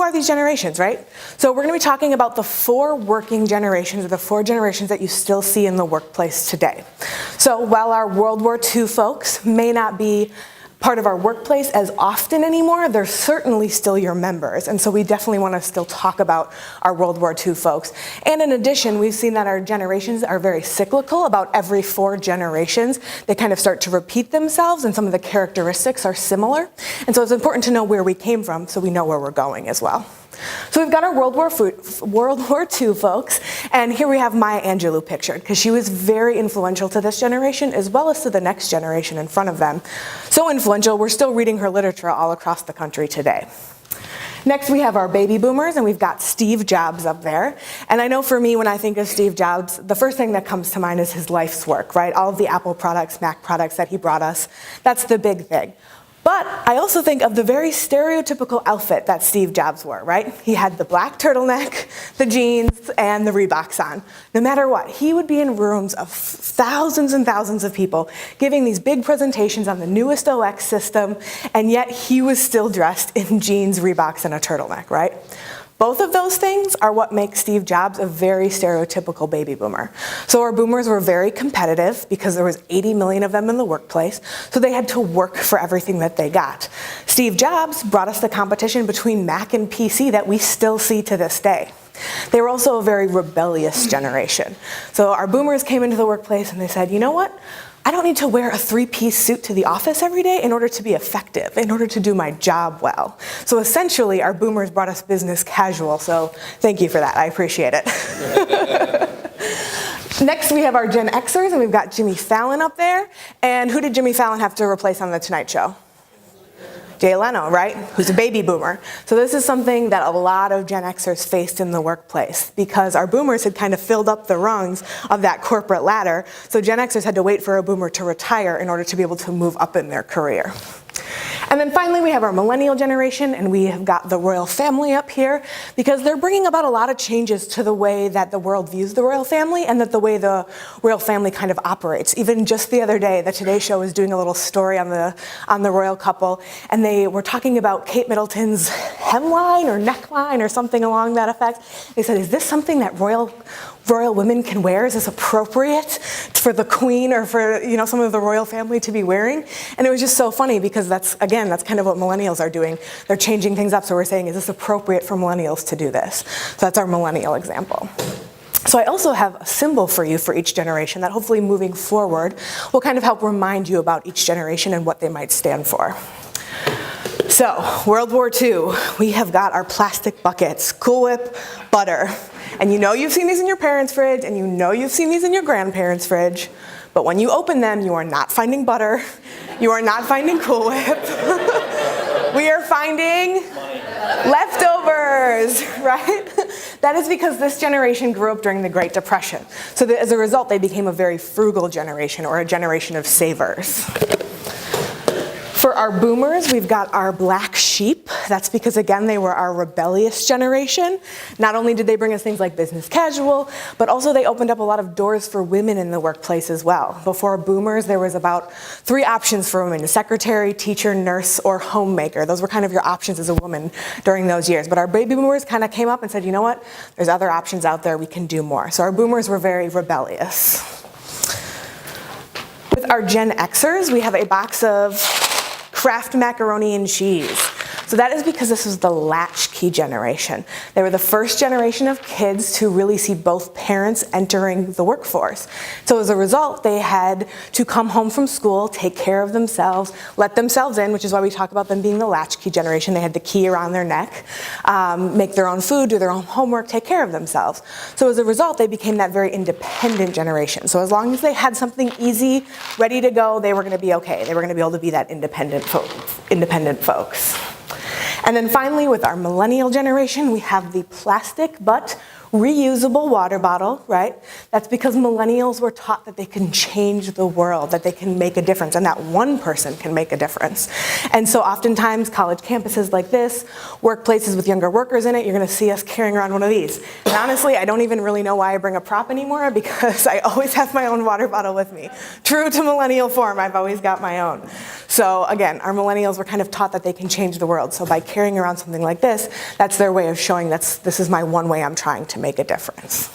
who are these generations, right? So we're going to be talking about the 4 working generations, or the 4 generations that you still see in the workplace today. So while our World War II folks may not be part of our workplace as often anymore, they're certainly still your members. And so we definitely want to still talk about our World War II folks. And in addition, we've seen that our generations are very cyclical. About every 4 generations, they kind of start to repeat themselves, and some of the characteristics are similar. And so it's important to know where we came from so we know where we're going as well. So we've got our World War II folks, and here we have Maya Angelou pictured, because she was very influential to this generation as well as to the next generation in front of them. So influential, we're still reading her literature all across the country today. Next we have our baby boomers, and we've got Steve Jobs up there. And I know for me, when I think of Steve Jobs, the first thing that comes to mind is his life's work, right? All of the Apple products, Mac products that he brought us. That's the big thing. But I also think of the very stereotypical outfit that Steve Jobs wore, right? He had the black turtleneck, the jeans, and the Reeboks on. No matter what, he would be in rooms of thousands and thousands of people giving these big presentations on the newest OS system, and yet he was still dressed in jeans, Reeboks, and a turtleneck, right? Both of those things are what makes Steve Jobs a very stereotypical baby boomer. So our boomers were very competitive because there was 80 million of them in the workplace, so they had to work for everything that they got. Steve Jobs brought us the competition between Mac and PC that we still see to this day. They were also a very rebellious generation. So our boomers came into the workplace and they said, you know what? I don't need to wear a 3-piece suit to the office every day in order to be effective, in order to do my job well. So essentially, our boomers brought us business casual, so thank you for that. I appreciate it. Next, we have our Gen Xers, and we've got Jimmy Fallon up there. And who did Jimmy Fallon have to replace on The Tonight Show? Jay Leno, right? Who's a baby boomer. So this is something that a lot of Gen Xers faced in the workplace because our boomers had kind of filled up the rungs of that corporate ladder. So Gen Xers had to wait for a boomer to retire in order to be able to move up in their career. And then finally, we have our millennial generation, and we have got the royal family up here because they're bringing about a lot of changes to the way that the world views the royal family and that the way the royal family kind of operates. Even just the other day, the Today Show was doing a little story on the royal couple, and they were talking about Kate Middleton's hemline or neckline or something along that effect. They said, is this something that royal women can wear? Is this appropriate for the queen or for some of the royal family to be wearing? And it was just so funny because that's kind of what millennials are doing. They're changing things up. So we're saying, is this appropriate for millennials to do this? So that's our millennial example. So I also have a symbol for you for each generation that hopefully moving forward will kind of help remind you about each generation and what they might stand for. So, World War II, we have got our plastic buckets, Cool Whip, butter. And you know you've seen these in your parents' fridge, and you know you've seen these in your grandparents' fridge, but when you open them, you are not finding butter, you are not finding Cool Whip. We are finding leftovers, right? That is because this generation grew up during the Great Depression. So that as a result, they became a very frugal generation, or a generation of savers. For our boomers, we've got our black sheep. That's because, again, they were our rebellious generation. Not only did they bring us things like business casual, but also they opened up a lot of doors for women in the workplace as well. Before boomers, there was about 3 options for women: secretary, teacher, nurse, or homemaker. Those were kind of your options as a woman during those years. But our baby boomers kind of came up and said, you know what? There's other options out there. We can do more. So our boomers were very rebellious. With our Gen Xers, we have a box of Kraft macaroni and cheese. So that is because this was the latchkey generation. They were the first generation of kids to really see both parents entering the workforce. So as a result, they had to come home from school, take care of themselves, let themselves in, which is why we talk about them being the latchkey generation. They had the key around their neck, make their own food, do their own homework, take care of themselves. So as a result, they became that very independent generation. So as long as they had something easy, ready to go, they were going to be okay. They were going to be able to be that independent folks. And then finally, with our millennial generation, we have the plastic but Reusable water bottle, right? That's because millennials were taught that they can change the world, that they can make a difference, and that one person can make a difference. And so oftentimes college campuses like this, workplaces with younger workers in it, you're gonna see us carrying around one of these. And honestly, I don't even really know why I bring a prop anymore, because I always have my own water bottle with me. True to millennial form, I've always got my own. So again, our millennials were kind of taught that they can change the world. So by carrying around something like this, that's their way of showing this is my one way I'm trying to make a difference.